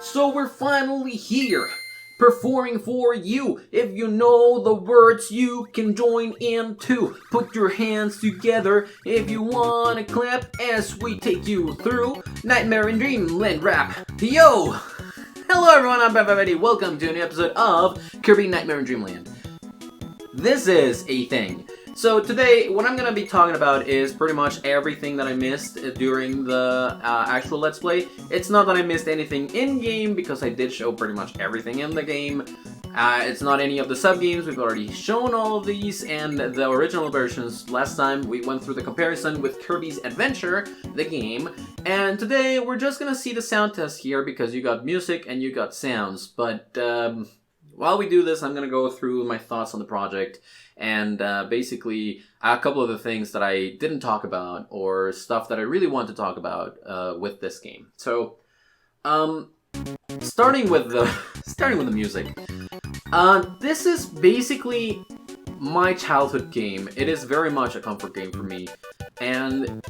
So we're finally here, performing for you. If you know the words, you can join in too. Put your hands together if you wanna clap as we take you through Nightmare in Dreamland Rap. Yo! Hello everyone, I'm Kirby. Welcome to a new episode of Kirby Nightmare in Dreamland. This is a thing. So today, what I'm going to be talking about is pretty much everything that I missed during the actual Let's Play. It's not that I missed anything in-game, because I did show pretty much everything in the game. It's not any of the sub-games, we've already shown all of these, and the original versions. Last time we went through the comparison with Kirby's Adventure, the game, and today we're just going to see the sound test here, because you got music and you got sounds, but while we do this, I'm going to go through my thoughts on the project, and basically a couple of the things that I didn't talk about, or stuff that I really want to talk about with this game. So, starting with the music. This is basically my childhood game. It is very much a comfort game for me, and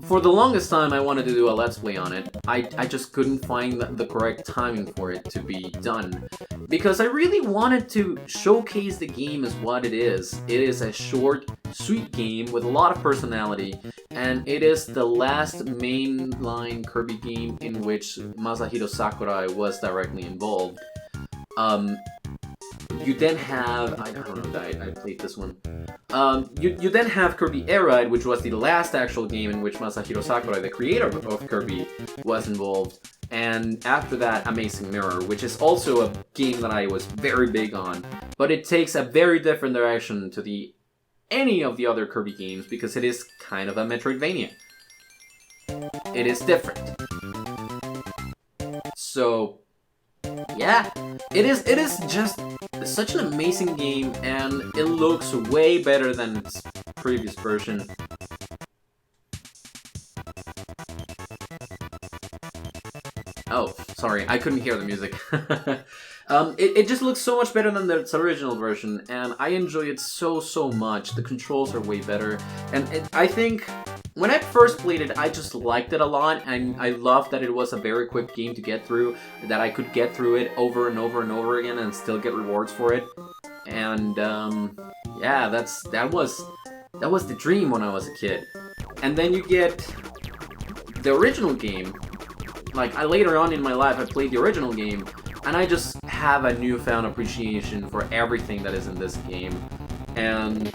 for the longest time I wanted to do a Let's Play on it. I just couldn't find the correct timing for it to be done, because I really wanted to showcase the game as what it is. It is a short, sweet game with a lot of personality, and it is the last mainline Kirby game in which Masahiro Sakurai was directly involved. You then have, I don't know, I played this one. You then have Kirby Air Ride, which was the last actual game in which Masahiro Sakurai, the creator of Kirby, was involved. And after that, Amazing Mirror, which is also a game that I was very big on. But it takes a very different direction to any of the other Kirby games, because it is kind of a Metroidvania. It is different. So, yeah, it is just such an amazing game, and it looks way better than its previous version. Oh, sorry, I couldn't hear the music. It just looks so much better than its original version, and I enjoy it so much. The controls are way better, and I think when I first played it, I just liked it a lot, and I loved that it was a very quick game to get through, that I could get through it over and over and over again and still get rewards for it. And yeah, that was the dream when I was a kid. And then you get the original game. Like, later on in my life, I played the original game, and I just have a newfound appreciation for everything that is in this game. And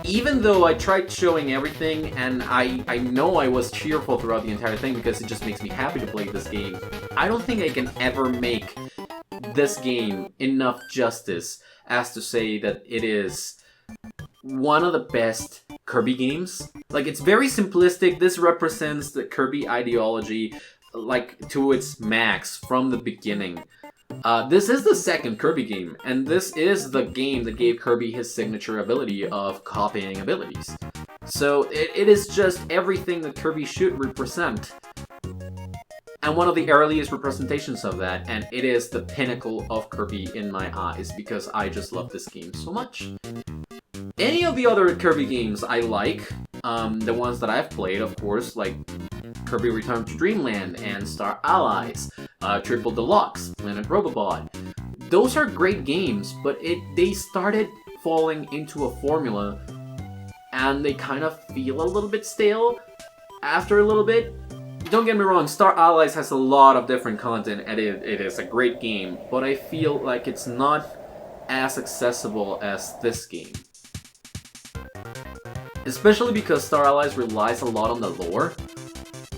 even though I tried showing everything, and I know I was cheerful throughout the entire thing because it just makes me happy to play this game, I don't think I can ever make this game enough justice as to say that it is one of the best Kirby games. Like, it's very simplistic. This represents the Kirby ideology, like, to its max from the beginning. This is the second Kirby game, and this is the game that gave Kirby his signature ability of copying abilities. So it is just everything that Kirby should represent, and one of the earliest representations of that, and it is the pinnacle of Kirby in my eyes, because I just love this game so much. Any of the other Kirby games I like, the ones that I've played, of course, like Kirby Return to Dreamland and Star Allies, Triple Deluxe, Planet Robobot. Those are great games, but they started falling into a formula, and they kind of feel a little bit stale after a little bit. Don't get me wrong, Star Allies has a lot of different content, and it is a great game, but I feel like it's not as accessible as this game. Especially because Star Allies relies a lot on the lore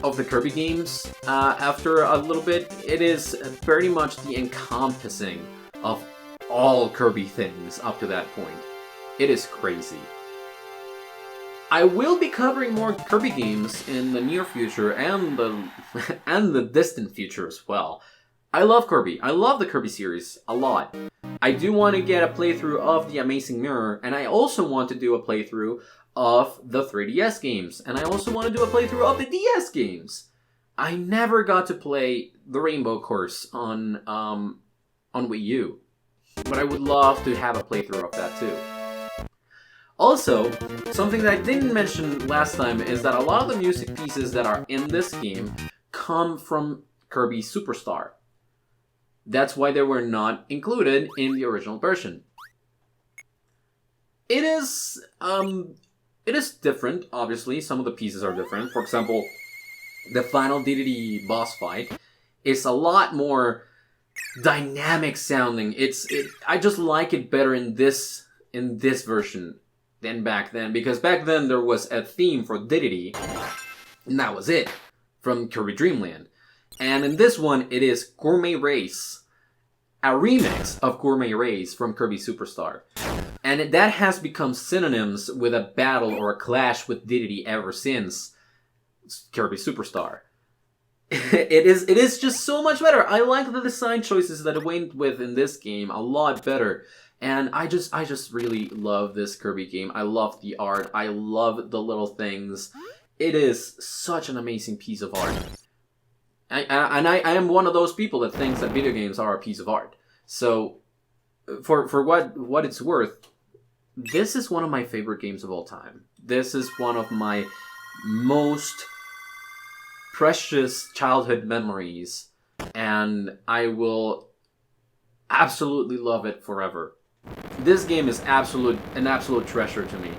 of the Kirby games. After a little bit, it is very much the encompassing of all Kirby things up to that point. It is crazy. I will be covering more Kirby games in the near future and the distant future as well. I love Kirby. I love the Kirby series a lot. I do want to get a playthrough of the Amazing Mirror, and I also want to do a playthrough of the 3DS games, and I also want to do a playthrough of the DS games. I never got to play the Rainbow Course on Wii U, but I would love to have a playthrough of that too. Also, something that I didn't mention last time is that a lot of the music pieces that are in this game come from Kirby Superstar. That's why they were not included in the original version. It is, it is different, obviously. Some of the pieces are different. For example, the final DDD boss fight is a lot more dynamic sounding. I just like it better in this version than back then, because back then there was a theme for DDD, and that was it, from Kirby Dream Land. And in this one, it is Gourmet Race, a remix of Gourmet Race from Kirby Superstar. And that has become synonyms with a battle or a clash with DDD ever since Kirby Superstar. It is just so much better. I like the design choices that it went with in this game a lot better. And I just really love this Kirby game. I love the art. I love the little things. It is such an amazing piece of art. I am one of those people that thinks that video games are a piece of art. So, for what it's worth, this is one of my favorite games of all time. This is one of my most precious childhood memories, and I will absolutely love it forever. This game is an absolute treasure to me,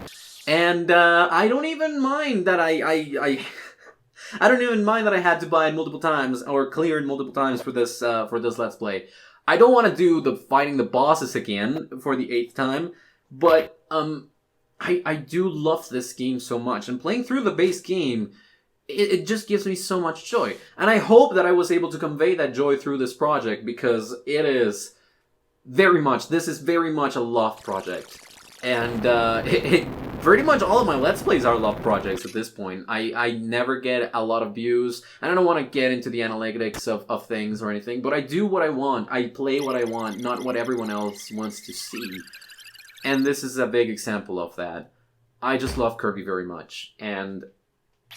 and I don't even mind that I don't even mind that I had to buy it multiple times or clear it multiple times for this Let's Play. I don't want to do the fighting the bosses again for the 8th time, but I do love this game so much, and playing through the base game, it just gives me so much joy. And I hope that I was able to convey that joy through this project, because this is very much a love project. And pretty much all of my Let's Plays are love projects at this point. I never get a lot of views, and I don't want to get into the analytics of things or anything, but I do what I want. I play what I want, not what everyone else wants to see. And this is a big example of that. I just love Kirby very much, and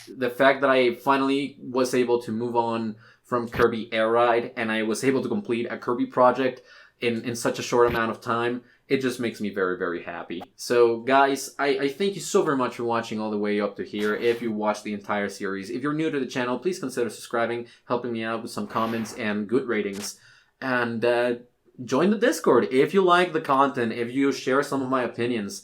the fact that I finally was able to move on from Kirby Air Ride, and I was able to complete a Kirby project in such a short amount of time, it just makes me very, very happy. So guys, I thank you so very much for watching all the way up to here. If you watched the entire series, if you're new to the channel, please consider subscribing, helping me out with some comments and good ratings. And join the Discord if you like the content, if you share some of my opinions.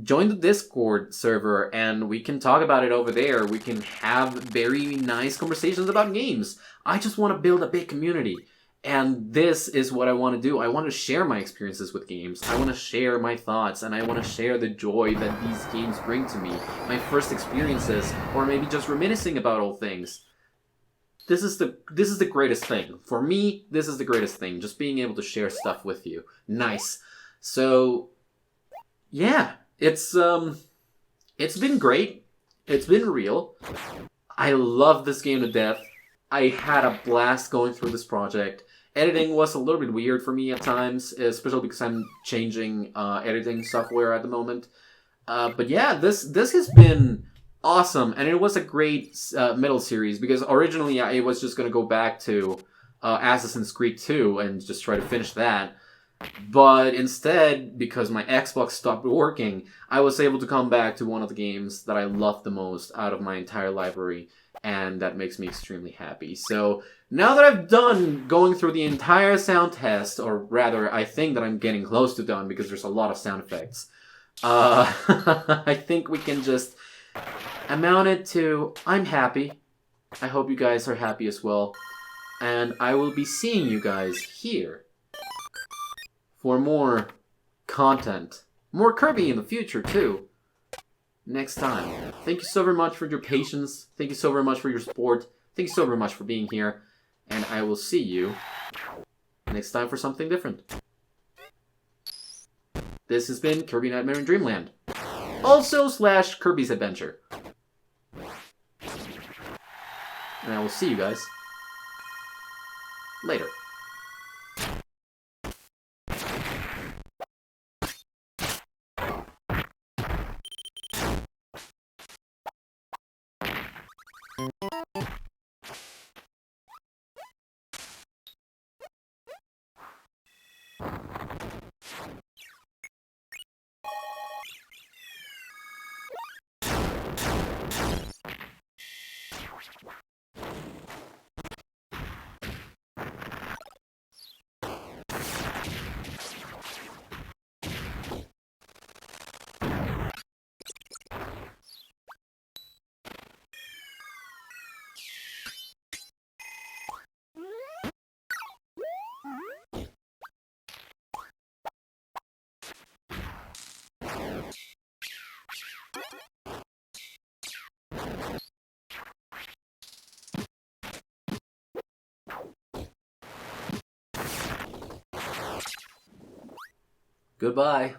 Join the Discord server and we can talk about it over there. We can have very nice conversations about games. I just want to build a big community. And this is what I want to do. I want to share my experiences with games. I want to share my thoughts, and I want to share the joy that these games bring to me. My first experiences, or maybe just reminiscing about old things. This is the greatest thing. For me, this is the greatest thing. Just being able to share stuff with you. Nice. So, yeah. It's been great. It's been real. I love this game to death. I had a blast going through this project. Editing was a little bit weird for me at times, especially because I'm changing editing software at the moment. But yeah, this has been awesome, and it was a great middle series, because originally I was just going to go back to Assassin's Creed 2 and just try to finish that. But instead, because my Xbox stopped working, I was able to come back to one of the games that I love the most out of my entire library, and that makes me extremely happy. So, now that I've done going through the entire sound test, or rather, I think that I'm getting close to done because there's a lot of sound effects, I think we can just amount it to, I'm happy. I hope you guys are happy as well. And I will be seeing you guys here for more content. More Kirby in the future, too. Next time. Thank you so very much for your patience. Thank you so very much for your support. Thank you so very much for being here. And I will see you next time for something different. This has been Kirby Nightmare in Dreamland. Also / Kirby's Adventure. And I will see you guys later. Goodbye.